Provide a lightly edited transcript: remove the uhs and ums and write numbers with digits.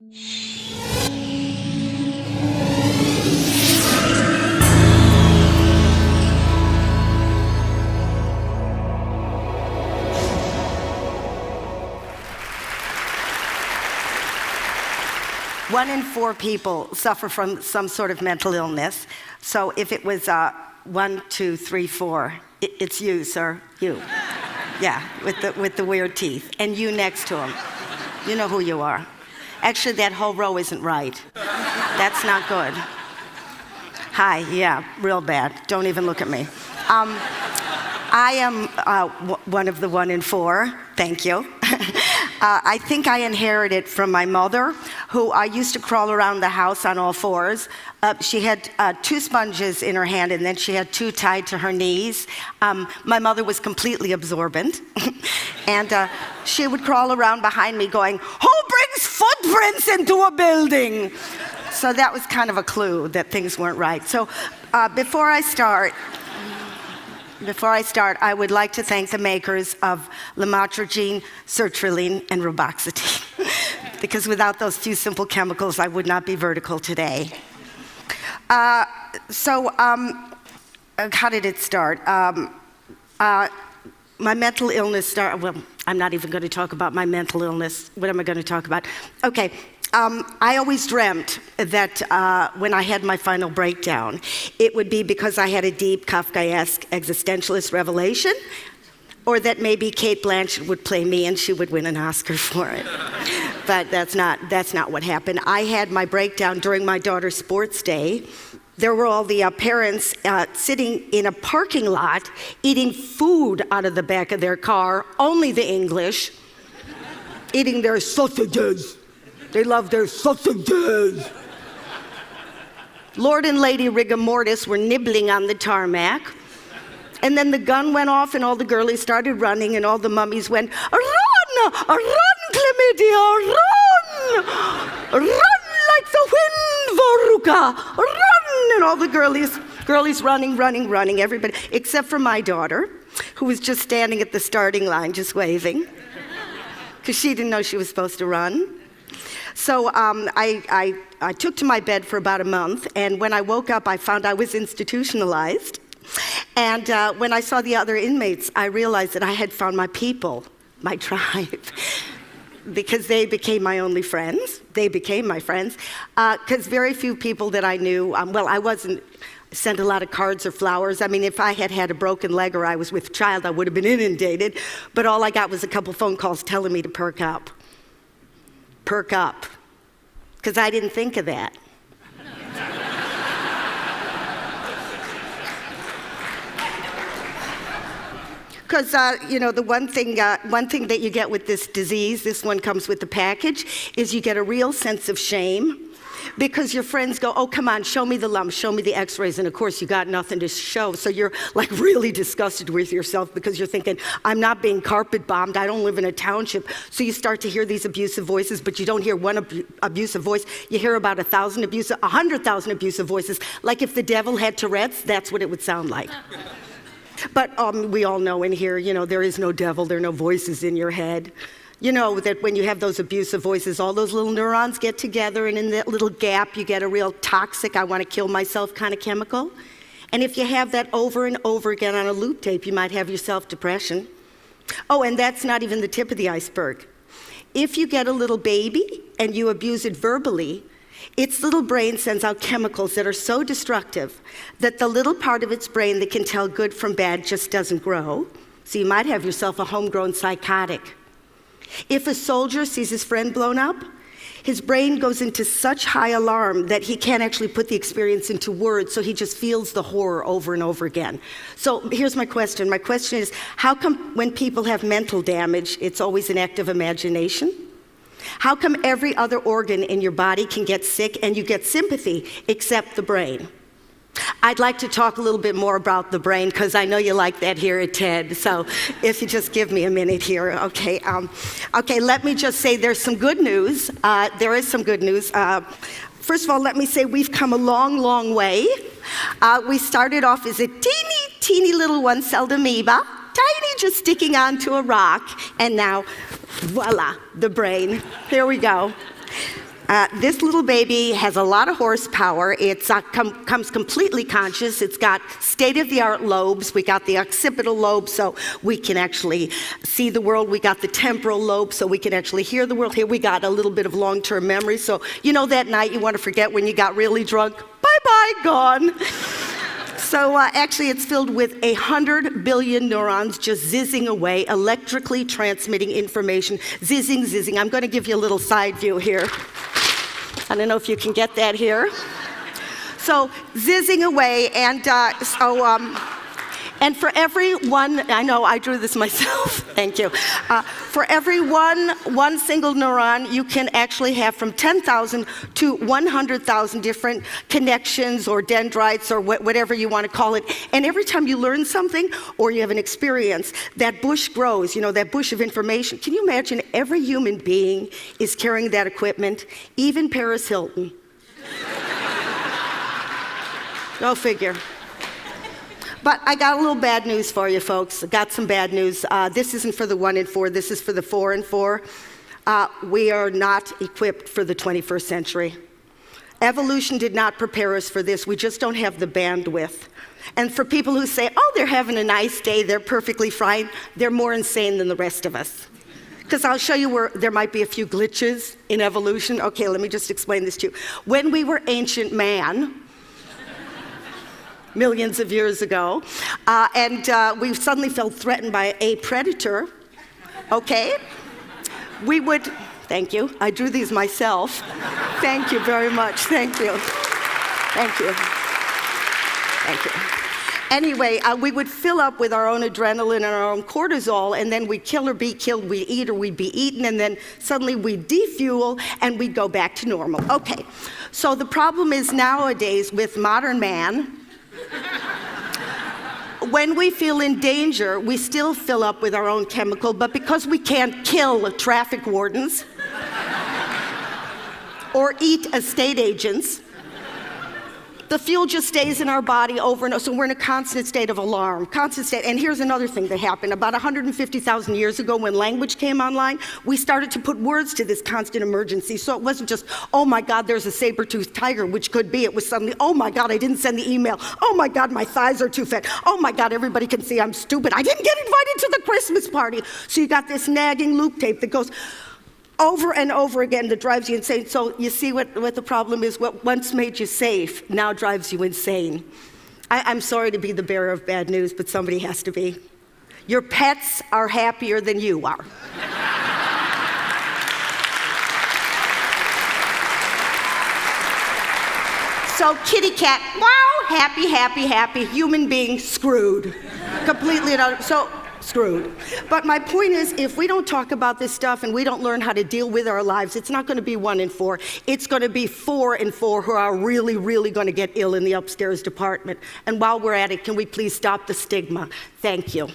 One in 4 people suffer from some sort of mental illness. So if it was 1, 2, 3, 4, it's you, sir, you. Yeah, with the weird teeth. And you next to him. You know who you are. Actually, that whole row isn't right. That's not good. Hi, yeah, real bad. Don't even look at me. I am one of the 1 in 4. Thank you. I think I inherited from my mother, who I used to crawl around the house on all 4s. She had 2 sponges in her hand, and then she had 2 tied to her knees. My mother was completely absorbent. And she would crawl around behind me going, "Who brings footprints into a building?" So that was kind of a clue that things weren't right. So before I start, I would like to thank the makers of lamotrigine, sertraline, and reboxetine. Because without those 2 simple chemicals, I would not be vertical today. How did it start? My mental illness started, well, I'm not even going to talk about my mental illness. What am I going to talk about? Okay. I always dreamt that when I had my final breakdown, it would be because I had a deep Kafkaesque existentialist revelation, or that maybe Cate Blanchett would play me and she would win an Oscar for it. But that's not what happened. I had my breakdown during my daughter's sports day. There were all the parents sitting in a parking lot eating food out of the back of their car, only the English, eating their sausages. They love their sausages. Lord and Lady Rigor Mortis were nibbling on the tarmac. And then the gun went off and all the girlies started running and all the mummies went, "Run! Run, Chlamydia, run! Run like the wind, Veruca! Run!" And all the girlies running, everybody, except for my daughter, who was just standing at the starting line, just waving, because she didn't know she was supposed to run. So I took to my bed for about a month, and when I woke up, I found I was institutionalized. And when I saw the other inmates, I realized that I had found my people, my tribe, because they became my only friends. They became my friends, because very few people that I knew, I wasn't sent a lot of cards or flowers. I mean, if I had had a broken leg or I was with child, I would have been inundated, but all I got was a couple phone calls telling me to perk up. Perk up, because I didn't think of that. Because, the one thing that you get with this disease, this one comes with the package, is you get a real sense of shame. Because your friends go, "Oh, come on, show me the lumps, show me the x-rays," and of course you got nothing to show, so you're like really disgusted with yourself because you're thinking, "I'm not being carpet bombed, I don't live in a township." So you start to hear these abusive voices, but you don't hear one abusive voice, you hear about 100,000 abusive voices. Like if the devil had Tourette's, that's what it would sound like. But we all know in here, there is no devil, there are no voices in your head. You know that when you have those abusive voices, all those little neurons get together, and in that little gap, you get a real toxic, I want to kill myself kind of chemical. And if you have that over and over again on a loop tape, you might have yourself depression. Oh, and that's not even the tip of the iceberg. If you get a little baby and you abuse it verbally, its little brain sends out chemicals that are so destructive that the little part of its brain that can tell good from bad just doesn't grow. So you might have yourself a homegrown psychotic. If a soldier sees his friend blown up, his brain goes into such high alarm that he can't actually put the experience into words, so he just feels the horror over and over again. So here's my question. My question is, how come when people have mental damage, it's always an act of imagination? How come every other organ in your body can get sick and you get sympathy except the brain? I'd like to talk a little bit more about the brain because I know you like that here at TED. So if you just give me a minute here, okay. Okay, let me just say there's some good news. There is some good news. First of all, let me say we've come a long, long way. We started off as a teeny, teeny little one-celled amoeba, tiny, just sticking onto a rock, and now, voila, the brain. Here we go. This little baby has a lot of horsepower. It comes completely conscious. It's got state-of-the-art lobes. We got the occipital lobe, so we can actually see the world. We got the temporal lobe, so we can actually hear the world. Here we got a little bit of long-term memory. So you know that night you want to forget when you got really drunk? Bye-bye, gone. So actually it's filled with 100 billion neurons just zizzing away, electrically transmitting information, zizzing, zizzing. I'm going to give you a little side view here. I don't know if you can get that here. So zizzing away, and and for every one, I know I drew this myself, thank you. For every one single neuron, you can actually have from 10,000 to 100,000 different connections or dendrites or whatever you want to call it. And every time you learn something or you have an experience, that bush grows, that bush of information. Can you imagine every human being is carrying that equipment, even Paris Hilton? Go figure. But I got a little bad news for you, folks. I got some bad news. This isn't for the 1 in 4, this is for the 4 in 4. We are not equipped for the 21st century. Evolution did not prepare us for this. We just don't have the bandwidth. And for people who say, oh, they're having a nice day, they're perfectly fine, they're more insane than the rest of us. Because I'll show you where there might be a few glitches in evolution. Okay, let me just explain this to you. When we were ancient man, millions of years ago, and we suddenly felt threatened by a predator, okay? We would, thank you, I drew these myself. Thank you very much, thank you. Thank you. Thank you. Anyway, we would fill up with our own adrenaline and our own cortisol, and then we'd kill or be killed, we'd eat or we'd be eaten, and then suddenly we'd defuel and we'd go back to normal. Okay, so the problem is nowadays with modern man, when we feel in danger, we still fill up with our own chemical, but because we can't kill traffic wardens or eat estate agents, the fuel just stays in our body over and over. So we're in a constant state of alarm, constant state. And here's another thing that happened. About 150,000 years ago, when language came online, we started to put words to this constant emergency. So it wasn't just, oh my God, there's a saber-toothed tiger, which could be. It was suddenly, oh my God, I didn't send the email. Oh my God, my thighs are too fat. Oh my God, everybody can see I'm stupid. I didn't get invited to the Christmas party. So you got this nagging loop tape that goes over and over again that drives you insane. So you see what the problem is? What once made you safe now drives you insane. I'm sorry to be the bearer of bad news, but somebody has to be. Your pets are happier than you are. So kitty cat, wow, happy, happy, happy. Human being, screwed. Completely and utterly. So screwed. But my point is, if we don't talk about this stuff and we don't learn how to deal with our lives, it's not going to be 1 in 4. It's going to be 4 in 4 who are really, really going to get ill in the upstairs department. And while we're at it, can we please stop the stigma? Thank you.